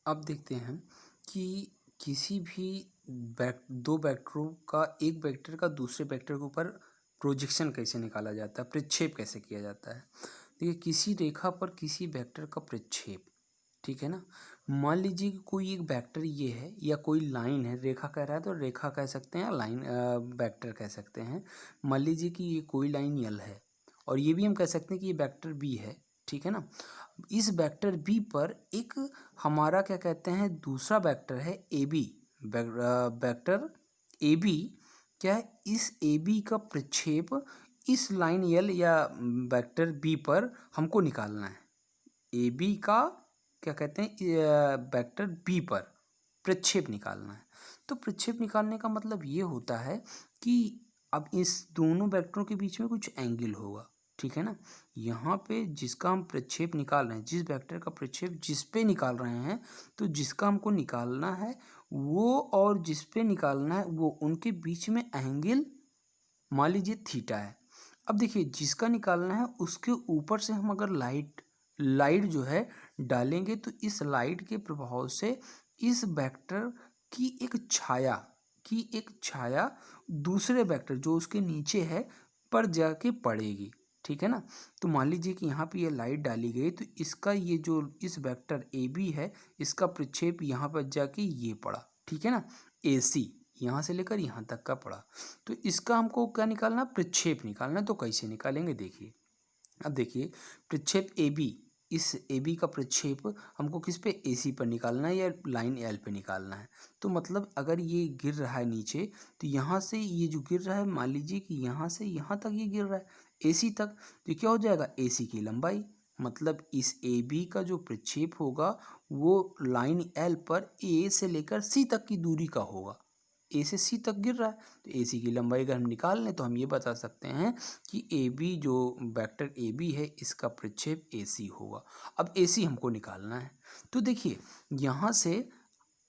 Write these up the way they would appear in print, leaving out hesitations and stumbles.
अब देखते हैं कि किसी भी दो वेक्टरों का एक वेक्टर का दूसरे वेक्टर के ऊपर प्रोजेक्शन कैसे निकाला जाता है, प्रक्षेप कैसे किया जाता है। देखिए, किसी रेखा पर किसी वेक्टर का प्रक्षेप, ठीक है ना। मान लीजिए कि कोई एक वेक्टर ये है या कोई लाइन है, रेखा कह रहा है तो रेखा कह सकते हैं, लाइन वेक्टर कह सकते हैं। मान लीजिए कि ये कोई लाइन यल है और ये भी हम कह सकते हैं कि ये वेक्टर बी है, ठीक है ना। इस वेक्टर बी पर एक हमारा क्या कहते हैं दूसरा वेक्टर है A B. Vector A B क्या है, इस ए बी का प्रक्षेप इस लाइन यल या वेक्टर बी पर हमको निकालना है। ए बी का क्या कहते हैं वेक्टर बी पर प्रक्षेप निकालना है। तो प्रक्षेप निकालने का मतलब ये होता है कि अब इस दोनों वेक्टरों के बीच में कुछ एंगल होगा, ठीक है ना। यहाँ पे जिसका हम प्रक्षेप निकाल रहे हैं, जिस वेक्टर का प्रक्षेप जिस पे निकाल रहे हैं, तो जिसका हमको निकालना है वो और जिस पे निकालना है वो, उनके बीच में एंगल मान लीजिए थीटा है। अब देखिए, जिसका निकालना है उसके ऊपर से हम अगर लाइट जो है डालेंगे तो इस लाइट के प्रभाव से इस वेक्टर की एक छाया दूसरे वेक्टर जो उसके नीचे है पर जाके पड़ेगी, ठीक है ना। तो मान लीजिए कि यहाँ पे ये लाइट डाली गई तो इसका ये जो इस वेक्टर ए बी है, इसका प्रक्षेप यहाँ पर जाके ये पड़ा, ठीक है ना। ए सी यहाँ से लेकर यहाँ तक का पड़ा। तो इसका हमको क्या निकालना, प्रक्षेप निकालना। तो कैसे निकालेंगे देखिए। अब देखिए, प्रक्षेप ए बी, इस ए बी का प्रक्षेप हमको किस पे, ए सी पर निकालना है या लाइन एल पे निकालना है। तो मतलब अगर ये गिर रहा है नीचे तो यहाँ से ये जो गिर रहा है, मान लीजिए कि यहाँ से यहाँ तक ये गिर रहा है ए सी तक, तो क्या हो जाएगा ए सी की लंबाई। मतलब इस ए बी का जो प्रक्षेप होगा वो लाइन एल पर ए से लेकर सी तक की दूरी का होगा। ए से सी तक गिर रहा है तो ए सी की लंबाई अगर हम निकाल लें तो हम ये बता सकते हैं कि ए बी जो वेक्टर ए बी है इसका प्रक्षेप ए सी होगा। अब ए सी हमको निकालना है। तो देखिए, यहाँ से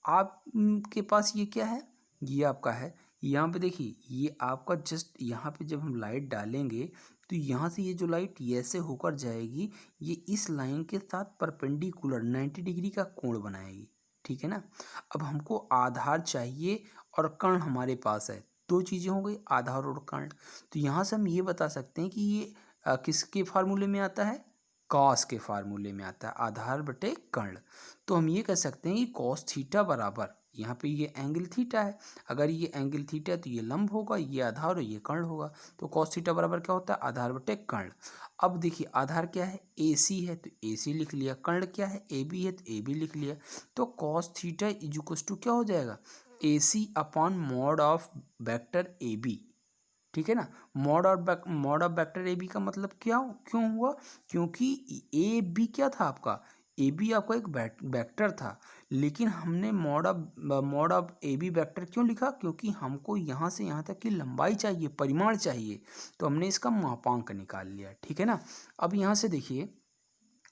आपके पास ये क्या है, ये आपका है। यहाँ पे देखिए, ये आपका जस्ट यहाँ पे जब हम लाइट डालेंगे तो यहाँ से ये जो लाइट ऐसे होकर जाएगी, ये इस लाइन के साथ परपेंडिकुलर 90 डिग्री का कोण बनाएगी, ठीक है ना। अब हमको आधार चाहिए और कर्ण हमारे पास है। दो चीज़ें हो गई, आधार और कर्ण। तो यहाँ से हम ये बता सकते हैं कि ये किसके फार्मूले में आता है, कॉस के फार्मूले में आता है, आधार बटे कर्ण। तो हम ये कह सकते हैं कि कॉस थीटा बराबर, यहाँ पे ये एंगल थीटा है, अगर ये एंगल थीटा है तो ये लंब होगा, ये आधार और ये कर्ण होगा। तो कॉस थीटा बराबर क्या होता है, आधार बटे कर्ण। अब देखिए, आधार क्या है, ए सी है तो ए सी लिख लिया, कर्ण क्या है, ए बी है तो ए बी लिख लिया। तो कॉस थीटा इक्वल्स टू क्या हो जाएगा, A C upon mod of vector A B, ठीक है ना। Mod of vector A B का मतलब क्या क्यों हुआ, क्योंकि ए बी क्या था आपका, ए बी आपका एक वेक्टर था, लेकिन हमने mod of A B vector क्यों लिखा, क्योंकि हमको यहाँ से यहाँ तक की लंबाई चाहिए, परिमाण चाहिए, तो हमने इसका मापांक निकाल लिया, ठीक है ना। अब यहाँ से देखिए,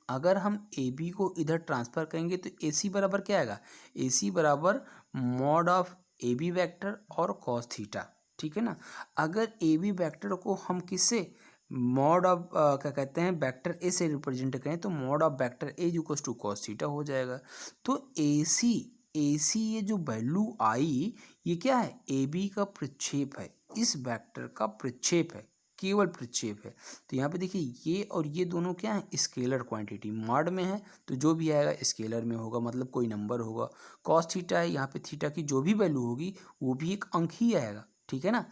अगर हम ए बी को इधर ट्रांसफर करेंगे तो ए सी बराबर क्या आएगा, ए सी बराबर mod of A B vector और कॉस थीटा, ठीक है ना। अगर ए बी वैक्टर को हम किससे, मॉड ऑफ क्या कहते हैं वेक्टर ए से रिप्रेजेंट करें तो mod of vector A equals to cos theta हो जाएगा। तो ए सी ये जो वैल्यू आई, ये क्या है, ए बी का प्रक्षेप है, इस वेक्टर का प्रक्षेप है, केवल प्रक्षेप है। तो यहाँ पे देखिए, ये और ये दोनों क्या है, स्केलर क्वांटिटी, मॉड में है तो जो भी आएगा स्केलर में होगा, मतलब कोई नंबर होगा। कॉस थीटा है, यहाँ पे थीटा की जो भी वैल्यू होगी वो भी एक अंक ही आएगा, ठीक है ना।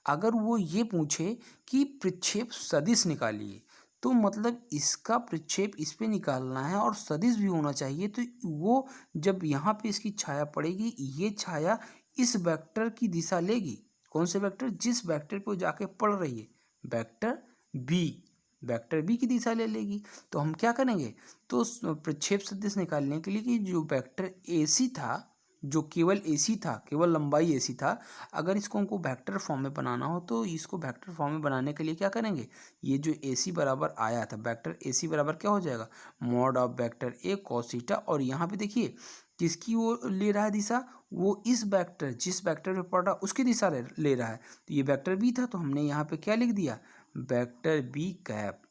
अगर वो ये पूछे कि प्रक्षेप सदिश निकालिए, तो मतलब इसका प्रक्षेप इस पे निकालना है और सदिश भी होना चाहिए। तो वो जब यहाँ पे इसकी छाया पड़ेगी, ये छाया इस वेक्टर की दिशा लेगी। कौन से वेक्टर, जिस वेक्टर पे जाके पड़ रही है, वेक्टर बी, वेक्टर बी की दिशा ले लेगी। तो हम क्या करेंगे, तो प्रक्षेप सदिश निकालने के लिए कि जो वेक्टर ए सी था, जो केवल ए सी था, केवल लंबाई ए सी था, अगर इसको हमको वेक्टर फॉर्म में बनाना हो तो इसको वेक्टर फॉर्म में बनाने के लिए क्या करेंगे, ये जो ए सी बराबर आया था, वेक्टर ए सी बराबर क्या हो जाएगा, mod of vector A cos theta. और यहाँ पे देखिए किसकी वो ले रहा है दिशा, वो इस वेक्टर, जिस वेक्टर पे पड़ रहा उसकी दिशा ले रहा है। तो ये वेक्टर बी था तो हमने यहाँ पे क्या लिख दिया, वेक्टर बी कैप।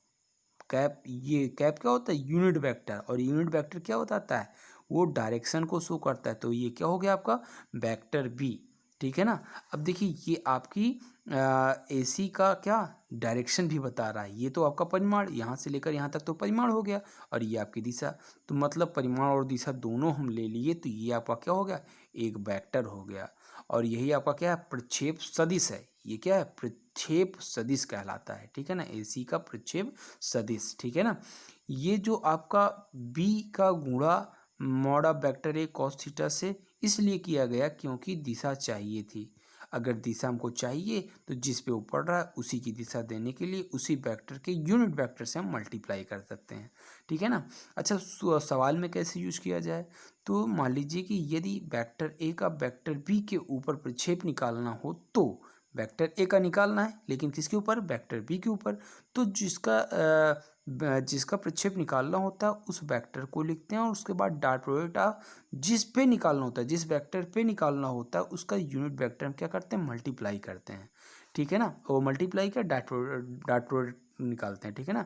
कैप, ये कैप क्या होता है, यूनिट वेक्टर, और यूनिट वेक्टर क्या बताता है, वो डायरेक्शन को शो करता है, तो ये क्या हो गया आपका वेक्टर बी। ठीक है ना। अब देखिए ये आपकी AC का क्या डायरेक्शन भी बता रहा है, ये तो आपका परिमाण यहाँ से लेकर यहाँ तक तो परिमाण हो गया, और ये आपकी दिशा। तो मतलब परिमाण और दिशा दोनों हम ले लिए, तो ये आपका क्या हो गया, एक वेक्टर हो गया। और यही आपका क्या है, प्रक्षेप सदिश है। ये क्या है, प्रक्षेप सदिश कहलाता है। ठीक है ना, AC का प्रक्षेप सदिश। ठीक है ना। ये जो आपका B का गुणा mod of vector A cos theta से इसलिए किया गया क्योंकि दिशा चाहिए थी। अगर दिशा हमको चाहिए तो जिस पे वो पड़ रहा है उसी की दिशा देने के लिए उसी वेक्टर के यूनिट वेक्टर से हम मल्टीप्लाई कर सकते हैं। ठीक है ना। अच्छा, सवाल में कैसे यूज किया जाए, तो मान लीजिए कि यदि वेक्टर ए का वेक्टर बी के ऊपर प्रक्षेप निकालना हो, तो वेक्टर ए का निकालना है लेकिन किसके ऊपर, वेक्टर बी के ऊपर। तो जिसका प्रक्षेप निकालना होता है उस वेक्टर को लिखते हैं, और उसके बाद डॉट प्रोडक्ट ऑफ जिस पे निकालना होता है, जिस वेक्टर पे निकालना होता है उसका यूनिट वेक्टर हम क्या करते हैं, मल्टीप्लाई करते हैं। ठीक है ना, वो मल्टीप्लाई का डॉट प्रोडक्ट निकालते हैं। ठीक है ना।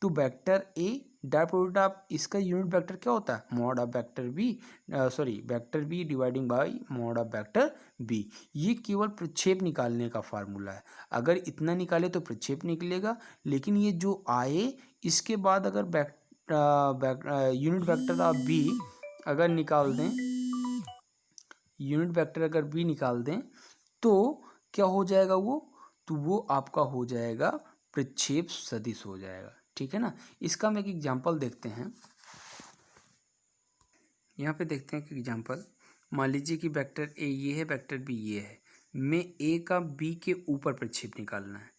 तो vector A dot product of इसका यूनिट वेक्टर क्या होता है, mod of vector B, sorry vector B dividing by mod of vector B. ये केवल प्रक्षेप निकालने का फार्मूला है। अगर इतना निकाले तो प्रक्षेप निकलेगा, लेकिन ये जो आए इसके बाद अगर यूनिट वेक्टर ऑफ बी अगर निकाल दें, यूनिट वेक्टर अगर बी निकाल दें तो क्या हो जाएगा वो, तो वो आपका हो जाएगा प्रक्षेप सदिश हो जाएगा। ठीक है ना। इसका हम एक एग्जांपल देखते हैं। यहाँ पे देखते हैं कि एग्जांपल, मान लीजिए कि वेक्टर ए ये है, वेक्टर बी ये है, मैं ए का बी के ऊपर प्रक्षेप निकालना है।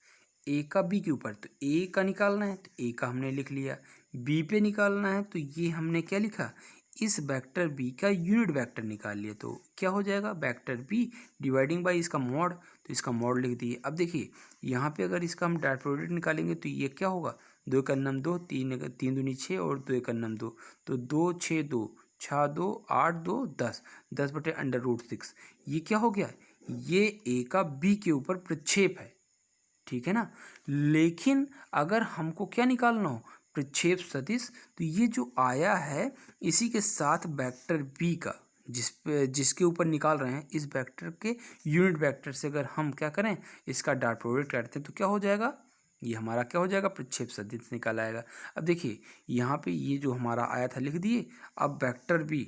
ए का बी के ऊपर, तो ए का निकालना है तो ए का हमने लिख लिया, बी पे निकालना है तो ये हमने क्या लिखा, इस वेक्टर बी का यूनिट वेक्टर निकाल लिया। तो क्या हो जाएगा, वेक्टर बी डिवाइडिंग बाई इसका मॉड, तो इसका मॉड लिख दिए। अब देखिए यहाँ पे अगर इसका हम डॉट प्रोडक्ट निकालेंगे तो ये क्या होगा, 2 का नम 2, 3 दूनी 6 और 2 का नम 2, तो 2 6 2 6 2 8 2 10, 10/√6। ये क्या हो गया, ये ए का बी के ऊपर प्रक्षेप है। ठीक है ना। लेकिन अगर हमको क्या निकालना हो, प्रक्षेप सदिश, तो ये जो आया है इसी के साथ वेक्टर बी का जिसके ऊपर निकाल रहे हैं, इस वेक्टर के यूनिट वेक्टर से अगर हम क्या करें, इसका डॉट प्रोडक्ट करते हैं तो क्या हो जाएगा, ये हमारा क्या हो जाएगा, प्रक्षेप सदिश निकल आएगा। अब देखिए यहाँ पे ये जो हमारा आया था लिख दिए। अब वेक्टर बी,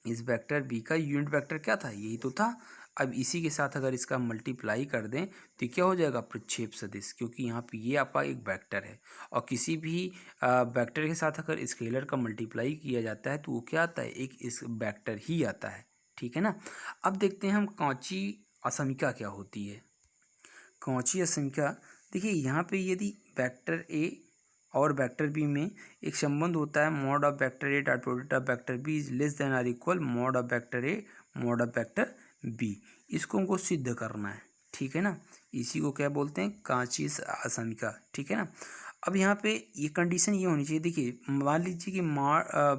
इस वेक्टर बी का यूनिट वेक्टर क्या था, यही तो था। अब इसी के साथ अगर इसका मल्टीप्लाई कर दें तो क्या हो जाएगा, प्रक्षेप सदिश, क्योंकि यहाँ पे ये आपका एक वेक्टर है, और किसी भी वेक्टर के साथ अगर स्केलर का मल्टीप्लाई किया जाता है तो वो क्या आता है, एक इस वेक्टर ही आता है। ठीक है ना। अब देखते हैं हम कौची असमिका क्या होती है। कौची असमिका, देखिए यहाँ पे यदि वेक्टर ए और वेक्टर बी में एक संबंध होता है, mod of vector A dot product of vector B is less than or equal mod of vector A mod of vector B. इसको हमको सिद्ध करना है। ठीक है ना। इसी को क्या बोलते हैं, कॉची असमिका। ठीक है ना। अब यहाँ पे ये कंडीशन ये होनी चाहिए, देखिए मान लीजिए कि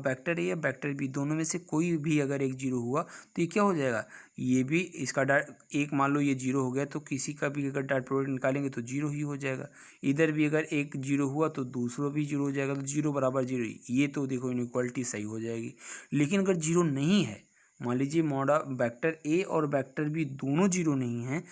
वेक्टर ए या वेक्टर बी दोनों में से कोई भी अगर एक जीरो हुआ तो ये क्या हो जाएगा, ये भी इसका डॉट एक मान लो ये जीरो हो गया तो किसी का भी अगर डॉट प्रोडक्ट निकालेंगे तो जीरो ही हो जाएगा। इधर भी अगर एक जीरो हुआ तो दूसरा भी जीरो हो जाएगा, तो जीरो बराबर जीरो, ये तो देखो इनइक्वालिटी सही हो जाएगी। लेकिन अगर जीरो नहीं है, मान लीजिए मॉडा वेक्टर ए और वेक्टर बी दोनों जीरो नहीं हैं,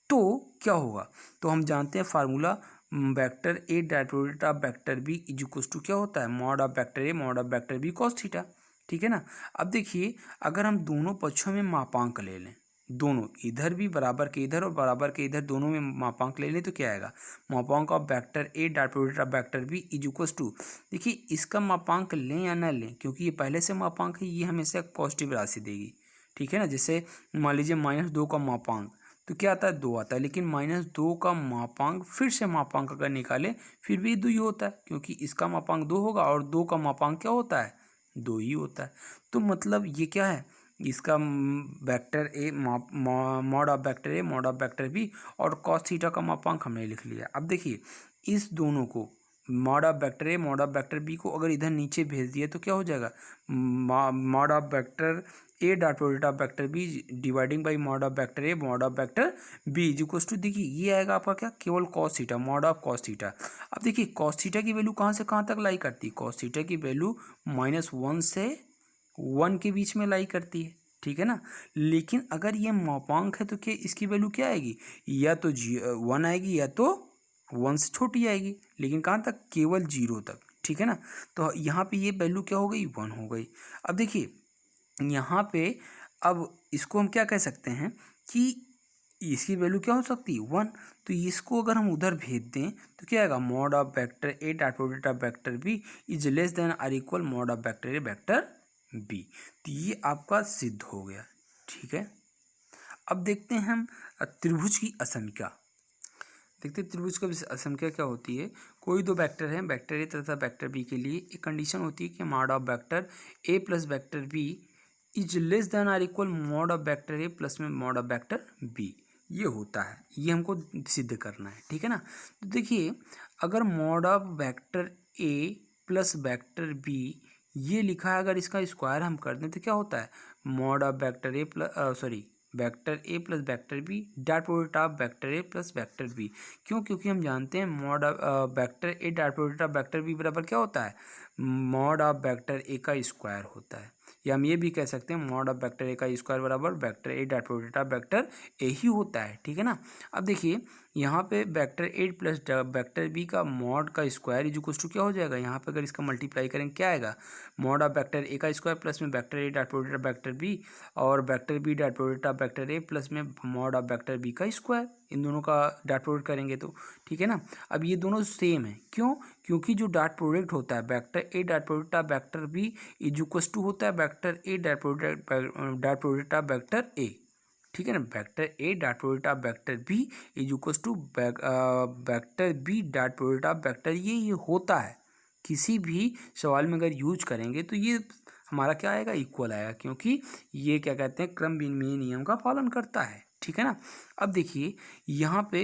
तो क्या होगा, तो हम जानते हैं formula, vector A dot product of vector B is equal to क्या होता है, mod of vector A mod of vector B cos theta. ठीक है ना। अब देखिए अगर हम दोनों पक्षों में मापांक ले लें, दोनों इधर भी बराबर के इधर और बराबर के इधर दोनों में मापांक ले लें तो क्या आएगा, मापांक of vector A dot product of vector B is equal to, देखिए इसका मापांक लें या ना लें क्योंकि ये पहले से मापांक है, ये हमेशा पॉजिटिव राशि देगी। ठीक है ना। जैसे मान लीजिए -2 का मापांक तो क्या आता है, 2 आता है, लेकिन -2 का मापांक फिर से मापांक अगर निकालें फिर भी 2 ही होता है, क्योंकि इसका मापांक 2 होगा और 2 का मापांक क्या होता है, 2 ही होता है। तो मतलब ये क्या है, इसका vector A mod of vector A mod of vector B और कॉस थीटा का मापांक हमने लिख लिया। अब देखिए इस दोनों को mod of vector A mod of vector B को अगर इधर नीचे भेज दिया तो क्या हो जाएगा, mod of vector A dot product of vector B dividing by mod of vector A mod of vector B is equal to, देखिए ये आएगा आपका क्या, केवल cos theta, mod of cos theta. अब देखिए कॉस थीटा की वैल्यू कहाँ से कहाँ तक लाई करती है, कॉस थीटा की वैल्यू -1 से 1 के बीच में लाई करती है, ठीक है ना। लेकिन अगर ये मापांक है तो क्या इसकी वैल्यू क्या आएगी, या तो 1 आएगी या तो 1 से छोटी आएगी, लेकिन कहाँ तक, केवल 0 तक, ठीक है ना। तो यहाँ पे ये वैल्यू क्या हो गई, 1 हो गई। अब देखिए यहाँ पे, अब इसको हम क्या कह सकते हैं कि इसकी वैल्यू क्या हो सकती है, 1। तो इसको अगर हम उधर भेज दें तो क्या आएगा, mod of vector A dot product of vector B is less than or equal mod of vector A vector B. तो ये आपका सिद्ध हो गया, ठीक है। अब देखते हैं हम त्रिभुज की असंख्या। देखते हैं त्रिभुज की असंख्या क्या होती है। कोई दो वेक्टर हैं, वेक्टर ए तथा वेक्टर बी के लिए एक कंडीशन होती है कि mod of vector A plus vector B is less than or equal mod of vector A plus में मॉड ऑफ वेक्टर बी। ये होता है, ये हमको सिद्ध करना है, ठीक है ना। तो देखिए अगर mod of vector A plus vector B ये लिखा है, अगर इसका स्क्वायर हम कर दें तो क्या होता है, mod of vector A plus vector A plus vector B dot product of vector A plus vector B. क्यों, क्योंकि हम जानते हैं mod of vector A dot product of vector B बराबर क्या होता है, मॉड ऑफ वेक्टर ए का स्क्वायर होता है। या हम ये भी कह सकते हैं मॉड ऑफ वेक्टर ए का स्क्वायर बराबर vector A dot product of vector A ही होता है, ठीक है ना। अब देखिए यहाँ पे vector A plus vector B का मॉड का स्क्वायर इज इक्वल टू क्या हो जाएगा, यहाँ पे अगर इसका मल्टीप्लाई करेंगे क्या आएगा, मॉड ऑफ वेक्टर ए का स्क्वायर प्लस में vector A dot product of vector B और vector B dot product of vector A plus में मॉड ऑफ वेक्टर बी का स्क्वायर। इन दोनों का डॉट प्रोडक्ट करेंगे तो, ठीक है ना। अब ये दोनों सेम है, क्यों, क्योंकि जो डॉट प्रोडक्ट होता है vector A dot product of vector B is equal to होता है vector A dot product of vector A, ठीक है ना। Vector A dot product of vector B is equal to vector B dot product of vector ये होता है। किसी भी सवाल में अगर यूज करेंगे तो ये हमारा क्या आएगा, इक्वल आएगा, क्योंकि ये क्या कहते हैं क्रम विनिमय नियम का पालन करता है, ठीक है ना। अब देखिए यहाँ पे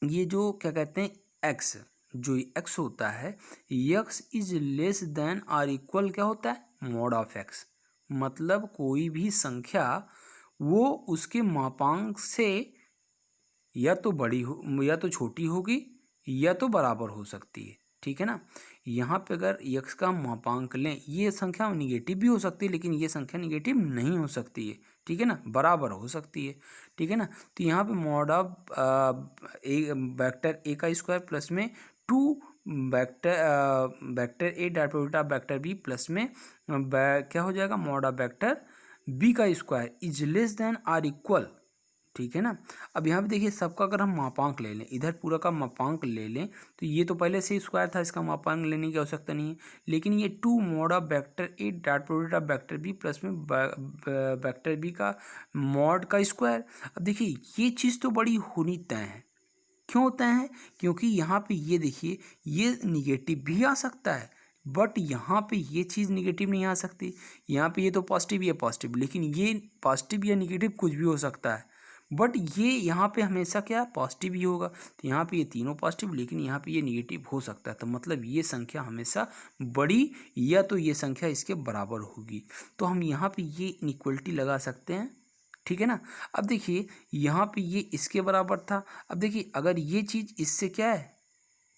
ये जो क्या कहते हैं एक्स, जो एक्स होता है x is less than or equal क्या होता है, मॉड ऑफ एक्स। मतलब कोई भी संख्या वो उसके मापांक से या तो बड़ी हो या तो छोटी होगी या तो बराबर हो सकती है, ठीक है ना। यहाँ पे अगर यक्स का मापांक लें, ये संख्या निगेटिव भी हो सकती है लेकिन ये संख्या निगेटिव नहीं हो सकती है, ठीक है ना, बराबर हो सकती है, ठीक है ना। तो यहाँ पे मॉड ऑफ वेक्टर ए का स्क्वायर प्लस में 2 vector A dot product of vector B plus में क्या हो जाएगा, मॉड ऑफ वेक्टर बी का square is less than or equal, ठीक है ना। अब यहाँ पे देखिए सबका अगर हम मापांक ले लें, इधर पूरा का मापांक ले लें तो ये तो पहले से ही स्क्वायर था, इसका मापांक लेने की आवश्यकता नहीं है। लेकिन ये 2 mod of vector A dot product of vector B plus में वेक्टर बी का मॉड का स्क्वायर। अब देखिए ये चीज़ तो बड़ी होनी तय है। क्यों होता है, क्योंकि यहाँ पे ये देखिए ये निगेटिव भी आ सकता है, बट यहाँ पे ये चीज़ निगेटिव नहीं आ सकती। यहाँ पे ये तो पॉजिटिव ही है पॉजिटिव, लेकिन ये पॉजिटिव या निगेटिव कुछ भी हो सकता है, बट ये यहाँ पे हमेशा क्या पॉजिटिव ही होगा। तो यहाँ पे ये तीनों पॉजिटिव, लेकिन यहाँ पे ये निगेटिव हो सकता है। तो मतलब ये संख्या हमेशा बड़ी या तो ये संख्या इसके बराबर होगी। तो हम यहाँ पे ये इनइक्वलिटी लगा सकते हैं, ठीक है ना। अब देखिए यहाँ पे ये इसके बराबर था। अब देखिए अगर ये चीज़ इससे क्या है,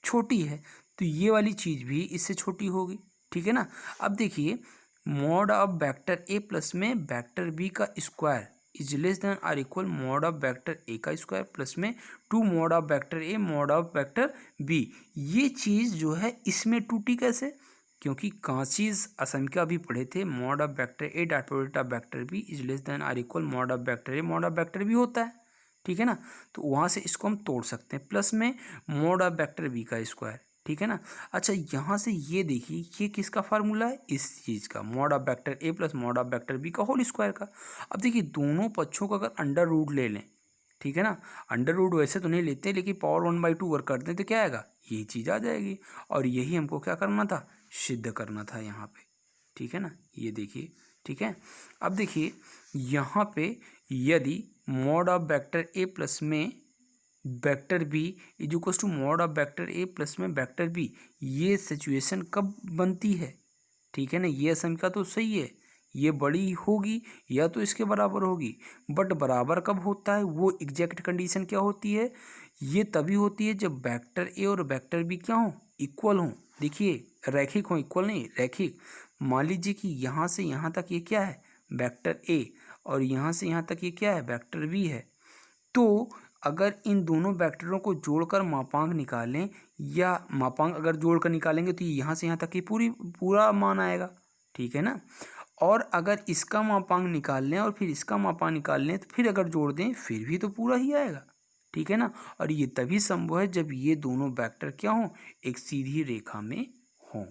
छोटी है, तो ये वाली चीज़ भी इससे छोटी होगी, ठीक है ना। अब देखिए mod of vector A plus में वेक्टर बी का square is less than or equal mod of vector A का स्क्वायर प्लस में 2 mod of vector A mod of vector B. ये चीज़ जो है इसमें टूटी कैसे, क्योंकि कांचीज असंख्या भी पढ़े थे, mod of vector A dot product of vector B is less than or equal mod of vector A mod of vector B होता है, ठीक है ना। तो वहाँ से इसको हम तोड़ सकते हैं, प्लस में मॉड ऑफ वेक्टर बी का स्क्वायर, ठीक है ना। अच्छा यहाँ से ये देखिए ये किसका फार्मूला है, इस चीज़ का, mod of vector A plus mod of vector B का होल स्क्वायर का। अब देखिए दोनों पक्षों का अगर अंडर रूट ले लें, ठीक है ना, अंडर रूट वैसे तो नहीं लेते लेकिन पावर 1/2 वर्क करते हैं तो क्या आएगा, यही चीज़ आ जाएगी। और यही हमको क्या करना था, सिद्ध करना था यहाँ पे, ठीक है ना। ये देखिए, ठीक है। अब देखिए यहाँ पे यदि mod of vector A plus में vector B is equal to mod of vector A plus में वेक्टर बी, ये सिचुएशन कब बनती है, ठीक है ना। ये आशंका तो सही है, ये बड़ी होगी या तो इसके बराबर होगी, बट बराबर कब होता है, वो एग्जैक्ट कंडीशन क्या होती है, ये तभी होती है जब वेक्टर ए और वेक्टर बी क्या हो, इक्वल हों। देखिए रैखिक हो, इक्वल नहीं रैखिक। मान लीजिए कि यहाँ से यहाँ तक ये क्या है, वेक्टर ए, और यहाँ से यहाँ तक ये क्या है, वेक्टर बी है। तो अगर इन दोनों वेक्टरों को जोड़कर मापांक निकालें, या मापांक अगर जोड़कर निकालेंगे तो यहाँ से यहाँ तक की पूरा मान आएगा, ठीक है ना। और अगर इसका मापांक निकाल लें और फिर इसका मापांक निकाल लें तो फिर अगर जोड़ दें फिर भी तो पूरा ही आएगा, ठीक है ना। और ये तभी संभव है जब ये दोनों वेक्टर क्या हों, एक सीधी रेखा में हों।